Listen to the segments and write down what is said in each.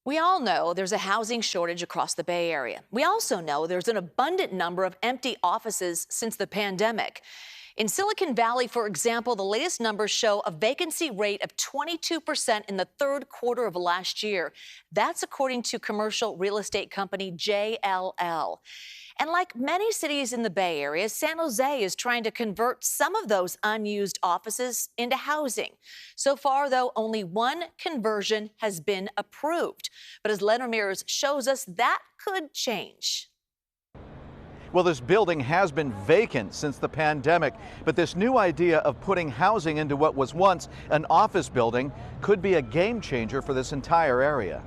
We all know there's a housing shortage across the Bay Area. We also know there's an abundant number of empty offices since the pandemic. In Silicon Valley, for example, the latest numbers show a vacancy rate of 22% in the third quarter of last year. That's according to commercial real estate company JLL. And like many cities in the Bay Area, San Jose is trying to convert some of those unused offices into housing. So far, though, only one conversion has been approved. But as Len Ramirez shows us, that could change. Well, this building has been vacant since the pandemic, but this new idea of putting housing into what was once an office building could be a game changer for this entire area.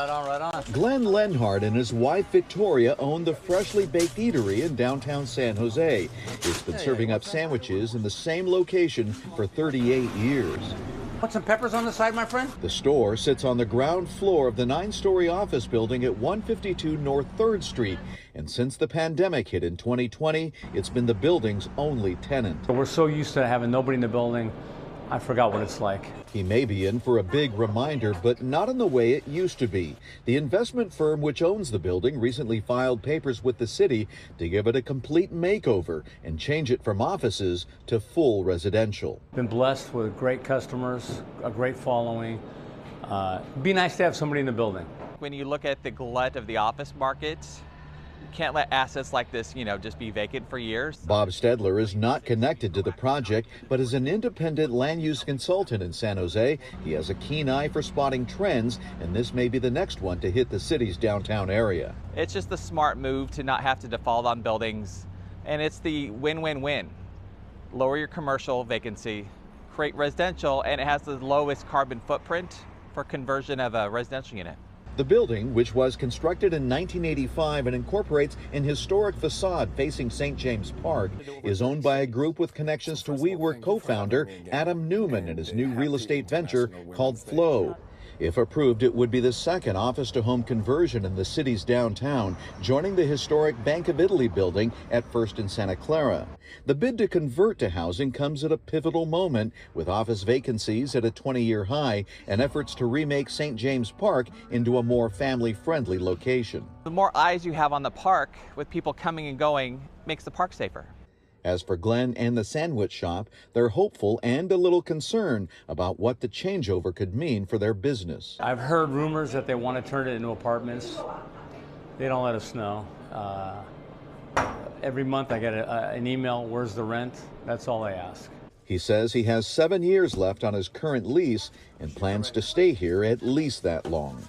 Right on. Glenn Lenhart and his wife Victoria own the freshly baked eatery in downtown San Jose. It's been serving up sandwiches in the same location for 38 years. Put some peppers on the side, my friend. The store sits on the ground floor of the 9-story office building at 152 North 3rd Street. And since the pandemic hit in 2020, it's been the building's only tenant. We're so used to having nobody in the building, I forgot what it's like. He may be in for a big reminder, but not in the way it used to be. The investment firm which owns the building recently filed papers with the city to give it a complete makeover and change it from offices to full residential. Been blessed with great customers, a great following. Be nice to have somebody in the building. When you look at the glut of the office market, you can't let assets like this, just be vacant for years. Bob Stedler is not connected to the project, but is an independent land use consultant in San Jose. He has a keen eye for spotting trends, and this may be the next one to hit the city's downtown area. It's just the smart move to not have to default on buildings, and it's the win-win-win. Lower your commercial vacancy, create residential, and it has the lowest carbon footprint for conversion of a residential unit. The building, which was constructed in 1985 and incorporates an historic facade facing St. James Park, is owned by a group with connections to WeWork co-founder Adam Newman and his new real estate venture called Flow. If approved, it would be the second office-to-home conversion in the city's downtown, joining the historic Bank of Italy building at First and Santa Clara. The bid to convert to housing comes at a pivotal moment, with office vacancies at a 20-year high and efforts to remake St. James Park into a more family-friendly location. The more eyes you have on the park, with people coming and going, makes the park safer. As for Glenn and the sandwich shop, they're hopeful and a little concerned about what the changeover could mean for their business. I've heard rumors that they want to turn it into apartments. They don't let us know. Every month I get an email, where's the rent? That's all I ask. He says he has 7 years left on his current lease and plans to stay here at least that long.